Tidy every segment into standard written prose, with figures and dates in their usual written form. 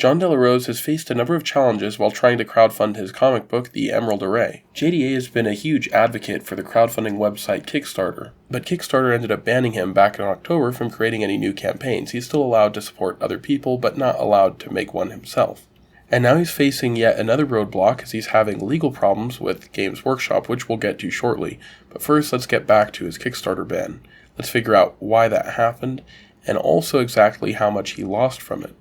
Jon Del Arroz has faced a number of challenges while trying to crowdfund his comic book, The Emerald Array. JDA has been a huge advocate for the crowdfunding website Kickstarter, but Kickstarter ended up banning him back in October from creating any new campaigns. He's still allowed to support other people, but not allowed to make one himself. And now he's facing yet another roadblock as he's having legal problems with Games Workshop, which we'll get to shortly. But first, let's get back to his Kickstarter ban. Let's figure out why that happened, and also exactly how much he lost from it.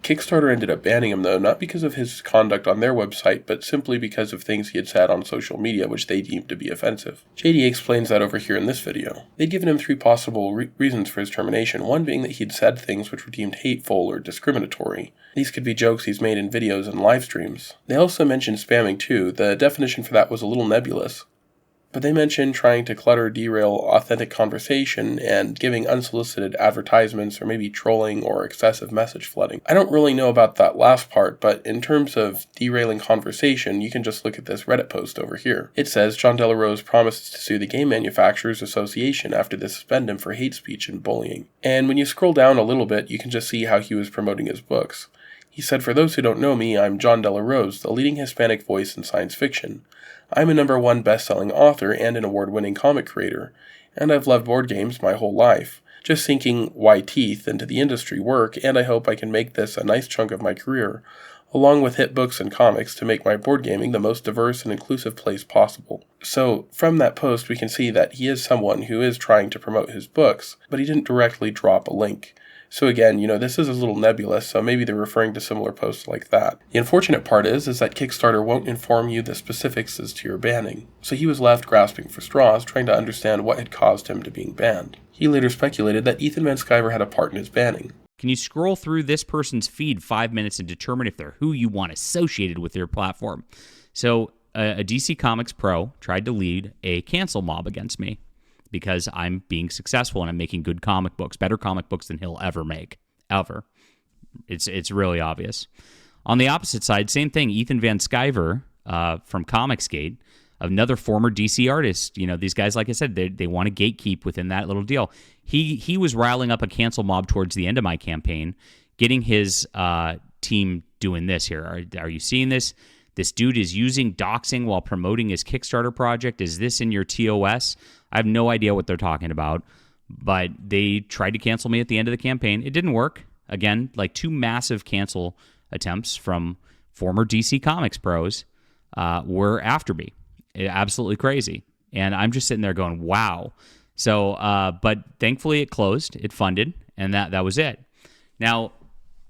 Kickstarter ended up banning him, though, not because of his conduct on their website, but simply because of things he had said on social media, which they deemed to be offensive. JDA explains that over here in this video. They'd given him 3 possible reasons for his termination, one being that he'd said things which were deemed hateful or discriminatory. These could be jokes he's made in videos and live streams. They also mentioned spamming too. The definition for that was a little nebulous. But they mentioned trying to clutter, derail authentic conversation, and giving unsolicited advertisements, or maybe trolling or excessive message flooding. I don't really know about that last part, but in terms of derailing conversation, you can just look at this Reddit post over here. It says, Jon Del Arroz promises to sue the Game Manufacturers Association after they suspend him for hate speech and bullying. And when you scroll down a little bit, you can just see how he was promoting his books. He said, "For those who don't know me, I'm Jon Del Arroz, the leading Hispanic voice in science fiction. I'm a #1 best-selling author and an award-winning comic creator, and I've loved board games my whole life, just sinking why teeth into the industry work, and I hope I can make this a nice chunk of my career, along with hit books and comics to make my board gaming the most diverse and inclusive place possible." So, from that post we can see that he is someone who is trying to promote his books, but he didn't directly drop a link. So again, this is a little nebulous, so maybe they're referring to similar posts like that. The unfortunate part is that Kickstarter won't inform you the specifics as to your banning, so he was left grasping for straws, trying to understand what had caused him to being banned. He later speculated that Ethan Van Sciver had a part in his banning. Can you scroll through this person's feed 5 minutes and determine if they're who you want associated with your platform? So a DC Comics pro tried to lead a cancel mob against me, because I'm being successful and I'm making good comic books, better comic books than he'll ever make, ever. It's really obvious. On the opposite side, same thing. Ethan Van Sciver from Comicsgate, another former DC artist. These guys, like I said, they want to gatekeep within that little deal. He was riling up a cancel mob towards the end of my campaign, getting his team doing this here. Are you seeing this? This dude is using doxing while promoting his Kickstarter project. Is this in your TOS? I have no idea what they're talking about, but they tried to cancel me at the end of the campaign. It didn't work. Again, like 2 massive cancel attempts from former DC Comics pros were after me. Absolutely crazy. And I'm just sitting there going, wow. So, but thankfully it closed, it funded, and that was it. Now,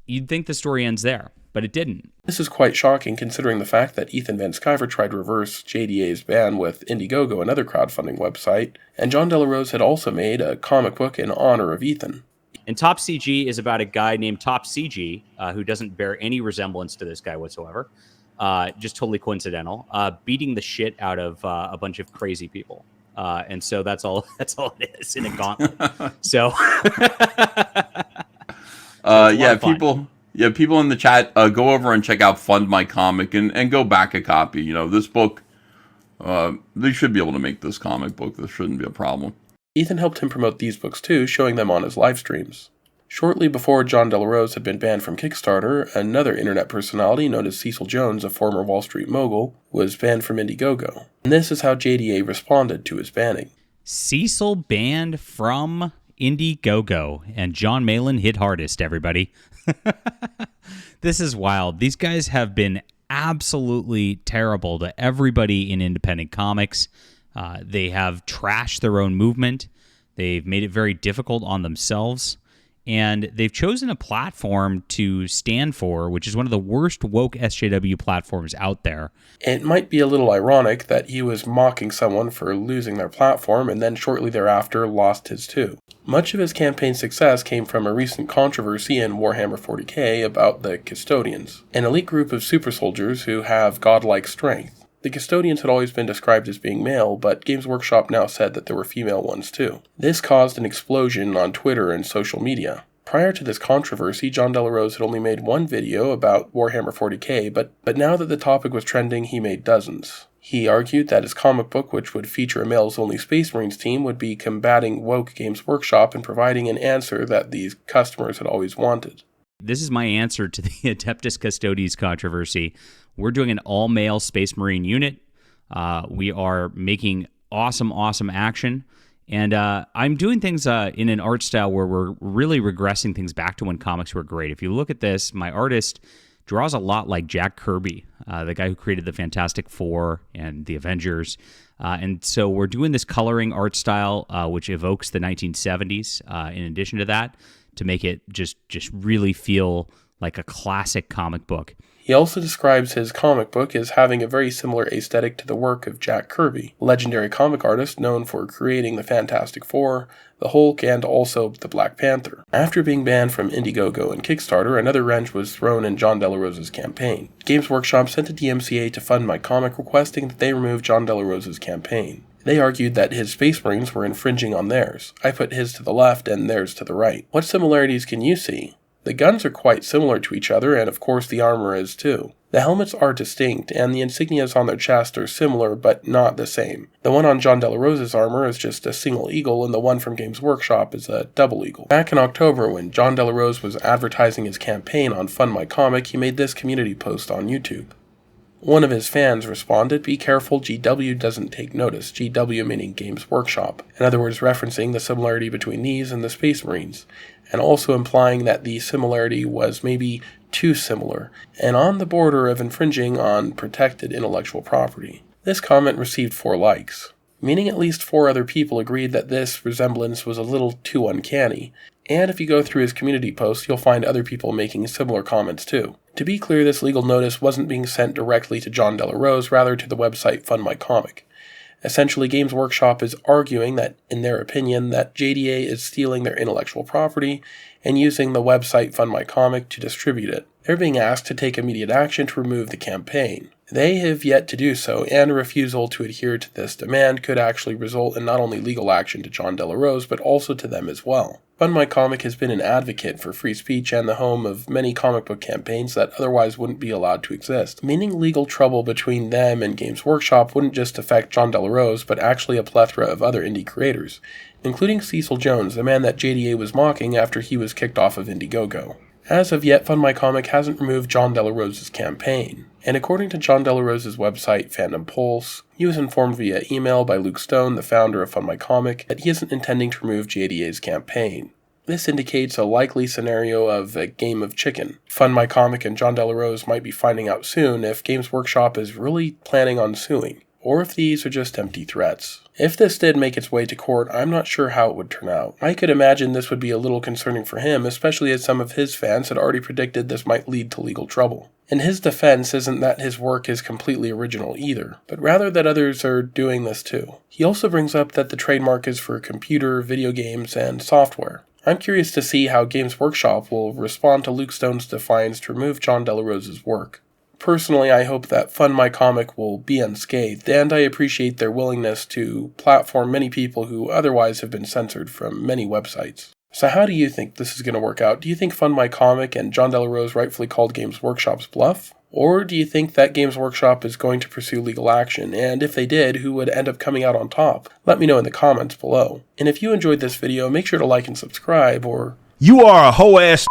you'd think the story ends there, but it didn't. This is quite shocking considering the fact that Ethan Van Sciver tried to reverse JDA's ban with Indiegogo, another crowdfunding website, and Jon Del Arroz had also made a comic book in honor of Ethan. And Top CG is about a guy named Top CG who doesn't bear any resemblance to this guy whatsoever, just totally coincidental, beating the shit out of a bunch of crazy people. And so that's all it is in a gauntlet. So, people in the chat, go over and check out Fund My Comic and go back a copy. This book, they should be able to make this comic book. This shouldn't be a problem. Ethan helped him promote these books too, showing them on his live streams. Shortly before Jon Del Arroz had been banned from Kickstarter, another internet personality known as Cecil Jones, a former Wall Street mogul, was banned from Indiegogo. And this is how JDA responded to his banning. Cecil banned from Indiegogo, and John Malin hit hardest, everybody. This is wild. These guys have been absolutely terrible to everybody in independent comics. They have trashed their own movement. They've made it very difficult on themselves. And they've chosen a platform to stand for, which is one of the worst woke SJW platforms out there. It might be a little ironic that he was mocking someone for losing their platform and then shortly thereafter lost his too. Much of his campaign success came from a recent controversy in Warhammer 40k about the Custodians, an elite group of super soldiers who have godlike strength. The Custodians had always been described as being male, but Games Workshop now said that there were female ones too. This caused an explosion on Twitter and social media. Prior to this controversy, Jon Del Arroz had only made one video about Warhammer 40k, but now that the topic was trending, he made dozens. He argued that his comic book, which would feature a males-only Space Marines team, would be combating woke Games Workshop and providing an answer that these customers had always wanted. This is my answer to the Adeptus Custodes controversy. We're doing an all-male Space Marine unit. We are making awesome action. And I'm doing things in an art style where we're really regressing things back to when comics were great. If you look at this, my artist draws a lot like Jack Kirby, the guy who created the Fantastic Four and the Avengers. And so we're doing this coloring art style, which evokes the 1970s. In addition to that, to make it just really feel like a classic comic book. He also describes his comic book as having a very similar aesthetic to the work of Jack Kirby, a legendary comic artist known for creating the Fantastic Four, the Hulk, and also the Black Panther. After being banned from Indiegogo and Kickstarter, another wrench was thrown in Jon Del Arroz's campaign. Games Workshop sent a DMCA to fund my comic requesting that they remove Jon Del Arroz's campaign. They argued that his Space Marines were infringing on theirs. I put his to the left and theirs to the right. What similarities can you see? The guns are quite similar to each other, and of course the armor is too. The helmets are distinct, and the insignias on their chest are similar, but not the same. The one on Jon Del Arroz's armor is just a single eagle, and the one from Games Workshop is a double eagle. Back in October, when Jon Del Arroz was advertising his campaign on Fund My Comic, he made this community post on YouTube. One of his fans responded, "Be careful, GW doesn't take notice," GW meaning Games Workshop, in other words referencing the similarity between these and the Space Marines, and also implying that the similarity was maybe too similar, and on the border of infringing on protected intellectual property. This comment received 4 likes, meaning at least 4 other people agreed that this resemblance was a little too uncanny, and if you go through his community posts, you'll find other people making similar comments too. To be clear, this legal notice wasn't being sent directly to Jon Del Arroz, rather to the website Fund My Comic. Essentially, Games Workshop is arguing that, in their opinion, that JDA is stealing their intellectual property and using the website Fund My Comic to distribute it. They're being asked to take immediate action to remove the campaign. They have yet to do so, and a refusal to adhere to this demand could actually result in not only legal action to Jon Del Arroz, but also to them as well. Fund My Comic has been an advocate for free speech and the home of many comic book campaigns that otherwise wouldn't be allowed to exist, meaning legal trouble between them and Games Workshop wouldn't just affect Jon Del Arroz, but actually a plethora of other indie creators, including Cecil Jones, the man that JDA was mocking after he was kicked off of Indiegogo. As of yet, Fund My Comic hasn't removed Jon Del Arroz's campaign, and according to Jon Del Arroz's website, Fandom Pulse, he was informed via email by Luke Stone, the founder of Fund My Comic, that he isn't intending to remove JDA's campaign. This indicates a likely scenario of a game of chicken. Fund My Comic and Jon Del Arroz might be finding out soon if Games Workshop is really planning on suing, or if these are just empty threats. If this did make its way to court, I'm not sure how it would turn out. I could imagine this would be a little concerning for him, especially as some of his fans had already predicted this might lead to legal trouble. In his defense isn't that his work is completely original either, but rather that others are doing this too. He also brings up that the trademark is for computer, video games, and software. I'm curious to see how Games Workshop will respond to Luke Stone's defiance to remove Jon Del Arroz's work. Personally, I hope that Fund My Comic will be unscathed, and I appreciate their willingness to platform many people who otherwise have been censored from many websites. So how do you think this is going to work out? Do you think Fund My Comic and Jon Del Arroz rightfully called Games Workshop's bluff? Or do you think that Games Workshop is going to pursue legal action, and if they did, who would end up coming out on top? Let me know in the comments below. And if you enjoyed this video, make sure to like and subscribe, or... You are a hoe-ass